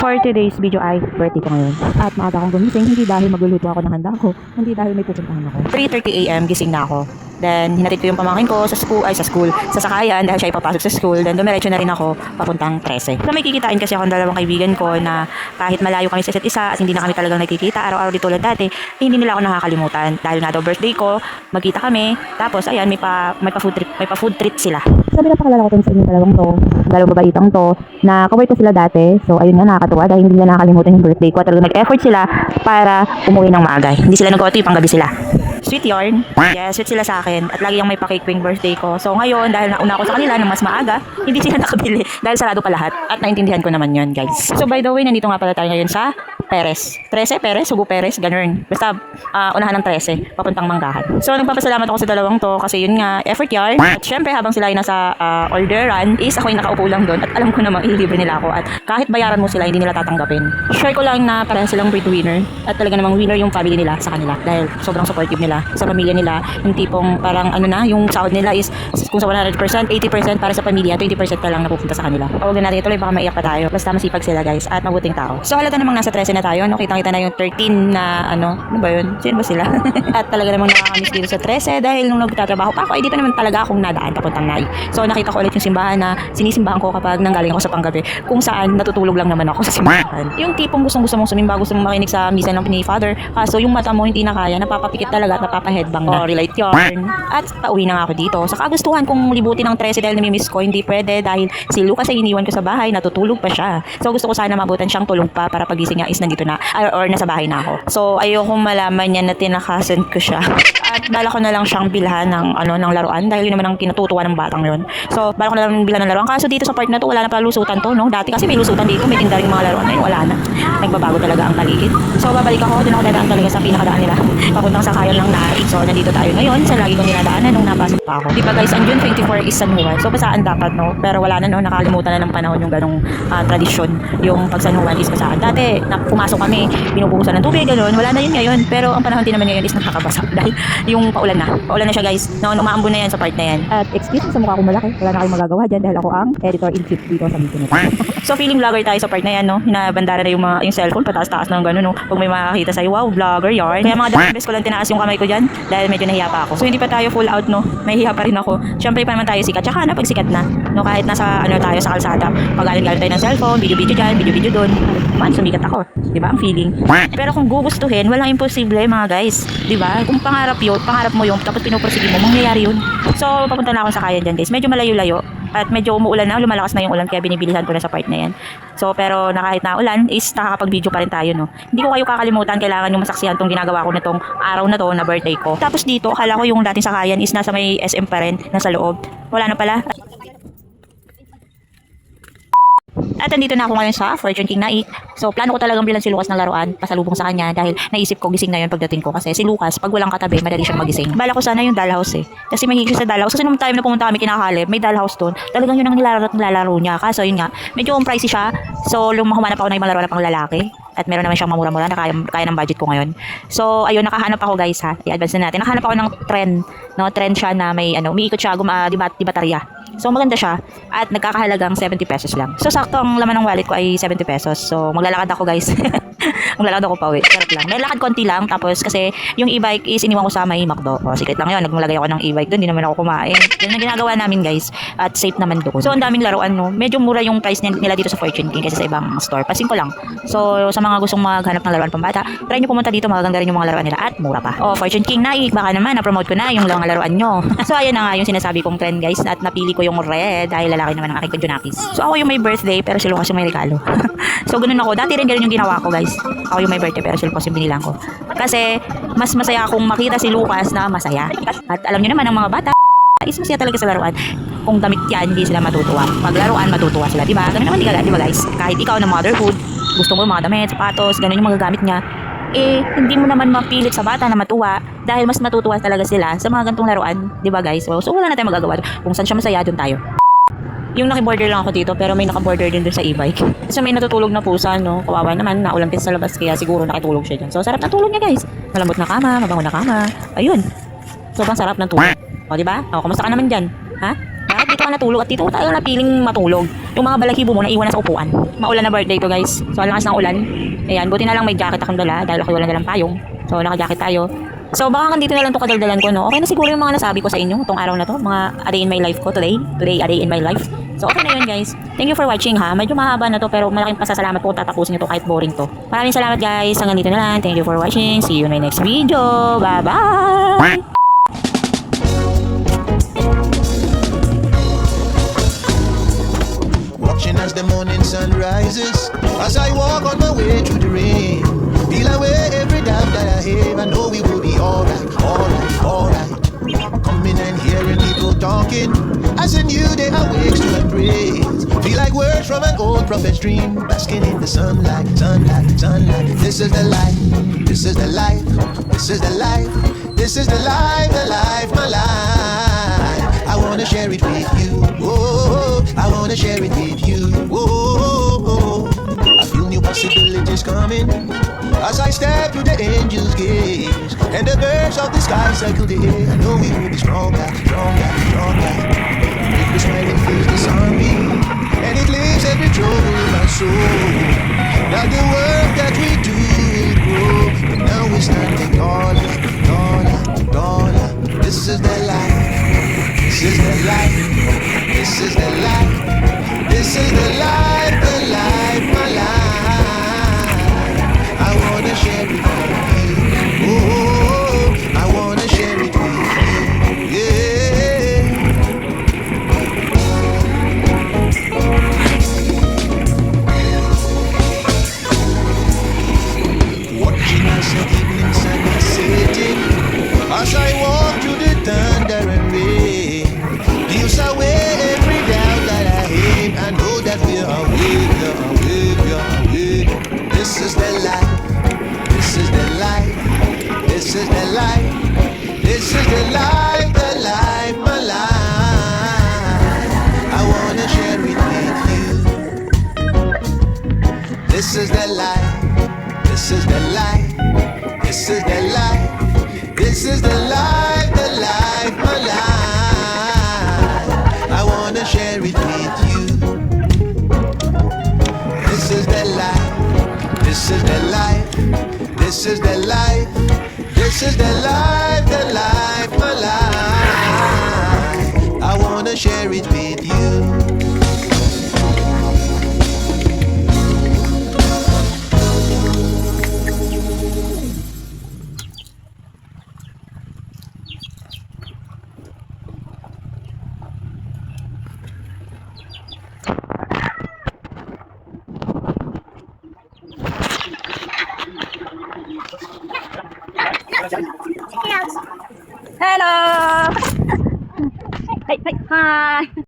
For today's video ay birthday ko ngayon. At maaga akong gumising, hindi dahil magluluto ako ng handa ko, hindi dahil may pupuntahan ako. 3:30 AM gising na ako. Then, hinatid ko yung pamangkin ko sa sasakayan dahil siya ipapasok sa school. Then, dumiretso na rin ako papuntang 13. So, may kikitain kasi akong dalawang kaibigan ko na kahit malayo kami sa isa't isa at hindi na kami talagang nagkikita araw-araw dito ulit dati, hindi nila ako nakakalimutan. Dahil nga daw birthday ko, magkita kami. Tapos, ayan, may pa food treat sila. Sabi na pakilala ko sa inyong dalawang babaitang to, na kaway ko sila dati. So, ayun nga, nakakatuwa dahil hindi nila nakakalimutan yung birthday ko at talagang nag-effort sila para umuwi ng maaga. Hindi sila nag-auto, yung panggabi sila. Sweet yarn. Yes, sweet sila sa akin. At lagi yung may pa-cake wing birthday ko. So ngayon, dahil nauna ako sa kanila ng mas maaga, hindi sila nakabili. Dahil sarado pa lahat. At naintindihan ko naman yun, guys. So by the way, nandito nga pala tayo ngayon sa Perez. 13, Perez, Sugo Perez, ganun. Basta, unahan ng 13, papuntang Manggahan. So nagpapasalamat ako sa dalawang to kasi yun nga, effort yarn. At syempre, habang sila ay nasa orderan, is ako yung nakaupo lang doon. At alam ko namang ililibre nila ako. At kahit bayaran mo sila, hindi nila tatanggapin. Share ko lang na parang silang breadwinner. At talaga namang winner yung family nila sa kanila. Dahil sobrang supportive nila sa pamilya nila, yung tipong parang yung sahod nila is kung sa 100%, 80% para sa pamilya, 20% na lang napupunta sa kanila. Huwag na natin ituloy, baka maiyak pa tayo. Basta masipag sila, guys, at mabuting tao. So halata namang nasa 13 na tayo, no? Kitang-kita na yung 13 na ano ba yun? Sino ba sila? At talaga namang nakakamiss dito sa 13 dahil nung nagtatrabaho pa ako, dito naman talaga akong nadaan papuntang Naik. So nakita ko ulit yung simbahan na sinisimbahan ko kapag nanggaling ako sa panggabi, kung saan natutulog lang naman ako sa simbahan. Yung tipong gustong-gusto mong sumimba, gusto mong makinig sa misa ng ni Father, kaso yung mata mo hindi na kaya, napapapikit talaga at napapahedbang na. Relate yarn. At pauwi na nga ako dito. Sa kagustuhan kong libutin ng 13 dahil namimiss ko, hindi pwede dahil si Lucas ay iniwan ko sa bahay, natutulog pa siya. So gusto ko sana mabutan siyang tulog pa para pagising niya is nandito na or nasa bahay na ako. So ayokong malaman niya na tinakasan ko siya. At bala ko na lang siyang bilhan ng laruan dahil yun naman ang kinatutuwa ng batang yun. So bala ko na lang bilhan ng laruan. Kaso dito sa part na to wala na pa lusutan to, no? Dati kasi may lusutan dito, may tindaring mga laruan, ngayon wala na. Nagbabago talaga ang paligid. So babalik ako, doon ako dadaan talaga sa pinakadaan nila. Papuntang sakayan ng Naik. So nandito tayo ngayon sa lagi kong niladaanan nung napasok pa ako. Di ba guys, ang June 24 is San Juan. So basaan dapat, no? Pero wala na, no? Nakalimutan na ng panahon yung ganong tradisyon. Yung pag San Juan is basaan. Dati, pumasok kami, binubuhusan ng tubig, gano'n. Wala na yun ngayon. Pero ang panahon din naman ngayon is nakakabasa. Dahil yung paulan na. Paulan na siya, guys. Noon, umaambon na yan sa part na yan. At excuse me sa mukha kong malaki. Wala na kayong magagawa dyan dahil ako ang editor-in-chief dito sa meeting nito. So feeling vlogger tayo sa part na yan, no? Hinabandara na yung cellphone, pataas-taas na gano'n, no? Pag may makakita sa'yo, wow, vlogger yarn. Kaya mga dapat ko lang tinaas yung kamay ko dyan dahil medyo nahiya pa ako. So hindi pa tayo full out, no? May hiya pa rin ako. Siyempre pa naman tayo sikat. Tsaka na pag sikat na, no? Kahit nasa tayo sa kalsada, pag-alin-galit tayo ng cellphone, video-video dyan, video-video doon. Man, sumikat ako. Di ba? Ang feeling. Pero kung gugustuhin, walang imposible, mga guys. Di ba? Kung pangarap mo yun, tapos pinupursige mo, mangyayari yun. So, papunta na ako sa kayan dyan, guys. Medyo malayo-layo. At medyo umuulan na, lumalakas na yung ulan, kaya binibilisan ko na sa part na yan. So, pero kahit na ulan, is nakakapag-video pa rin tayo, no? Hindi ko kayo kakalimutan, kailangan yung masaksihan tong ginagawa ko na tong araw na to, na birthday ko. Tapos dito, akala ko yung dating sakayan is nasa may SM pa rin, nasa loob. Wala na pala. At andito na ako ngayon sa Fortune King Naik. So, plano ko talagang bilan si Lucas ng laruan, pasalubong sa kanya dahil naisip ko gising na yun pagdating ko. Kasi si Lucas, pag walang katabi, madali siyang magising. Bala ko sana yung dollhouse eh. Kasi may higit sa dollhouse. Kasi nung time na pumunta kami kinakalib, may dollhouse doon. Talagang yun ang nilalaro niya. Kaso yun nga, medyo pricey siya. So, humanap ako na yung laruan na pang lalaki. At meron naman siyang mamura-mura na kaya ng budget ko ngayon. So, ayun, nakahanap ako, guys, ha. I-advance na natin. Nakahanap ako ng trend, no? Trend siya na may umiikot siya, di baterya. So, maganda siya. At nagkakahalagang 70 pesos lang. So, sakto ang laman ng wallet ko ay 70 pesos. So, maglalakad ako, guys. Maglalakad ako pa uwi. Sarap lang. May lakad konti lang. Tapos, kasi yung e-bike is iniwan ko sa may McDo. O, secret lang yun. Nagmalagay ako ng e-bike doon. Hindi naman ako kumain. Yan ang ginagawa namin, guys. At safe naman doon. So, ang daming laruan, no? Medyo mura yung price nila dito sa Fortune King kaysa sa ibang store. Pasing ko lang. So, sa mga gustong maghanap ng laruan pambata, try nyo pumunta dito. Magaganda rin yung mga laruan nila. At mura pa. O, Fortune King Naik. Baka naman, na-promote ko na yung mga laruan nyo. So, ayan na nga yung sinasabi kong trend, guys. At napili ko yung red dahil lalaki naman ang aking kajunakis. So, ako yung may birthday pero si Lucas yung may regalo. So, ganun ako. Dati rin ganun yung ginawa ko, guys. Ako yung may birthday pero si Lucas yung binilang ko. Kasi, mas masaya akong makita si Lucas na masaya. At alam niyo naman, ang mga bata is masaya talaga sa laruan. Kung damit yan, hindi sila matutuwa. Pag laruan, matutuwa sila. Diba? Ganun naman, diba, guys? Kahit ikaw na motherhood, gusto mo mga damit, sapatos, ganun yung magagamit niya. Hindi mo naman mapilit sa bata na matuwa dahil mas matutuwa talaga sila sa mga gantong laruan. Diba, guys? So, wala na tayong magagawa. Kung saan siya masaya, dun tayo. Yung naki-border lang ako dito pero may naka-border din doon sa e-bike. So may natutulog na pusa, no? Kawawa naman, naulampin sa labas kaya siguro nakitulog siya dyan. So sarap na tulog niya, guys. Malambot na kama, mabango na kama. Ayun. Sobrang sarap ng tulog. O, diba? O, kumusta ka naman dyan? Ha? Ha? Bakit dito ka natulog at dito tayo napiling matulog? Yung mga balahibo mo naiwan na sa upuan. Maulan na birthday ko guys. So ang lakas ng ulan. Ayan, buti na lang may jacket akong dala dahil ako wala dalang payong. So naka-jacket tayo. So baka hanggang dito na lang itong kadaldalan ko, no? Okay na siguro yung mga nasabi ko sa inyo itong araw na to. Mga a day in my life ko today. Today, a day in my life. So okay na yun guys. Thank you for watching ha. Medyo mahaba na to pero malaking pasasalamat po kung tatapusin nyo to kahit boring to. Maraming salamat guys. Hanggang dito na lang. Thank you for watching. See you in my next video. Bye-bye! Watching as the morning sun rises, as I walk on my way through the rain. Feel away every doubt that I have. I know we will be alright, alright, alright. Coming and hearing people talking, as a new day awakes to my praise. Feel like words from an old prophet's dream, basking in the sunlight, sunlight, sunlight. This is the life, this is the life, this is the life, this is the life, my life. I wanna share it with you. Oh, I wanna share it with you. Oh, I feel new possibilities coming as I step through the angel's gates, and the birds of the sky circle the air. I know we will be stronger, stronger, stronger. Make the smile and face the sunbeam, and it leaves every trouble in my soul. Now the work that we do will grow, but now we're standing taller, taller, taller. This is the life. This is the life, this is the life, this is the life, my life. I wanna share it with you. Oh, I wanna share it with you. Yeah. Watching as the evening sun is setting, as I walk through the thunder and rain. Peels away every doubt that I have. I know that we're awake, we're awake. This is the life, this is the life, this is the life, this is the life, my life. I wanna share it with you. This is the life, this is the life, this is the life, this is the life, my life. I wanna share it with you. This is the life, this is the life, this is the life, this is the life, my life. I wanna share it with you. Hello! Hi, hi, hi!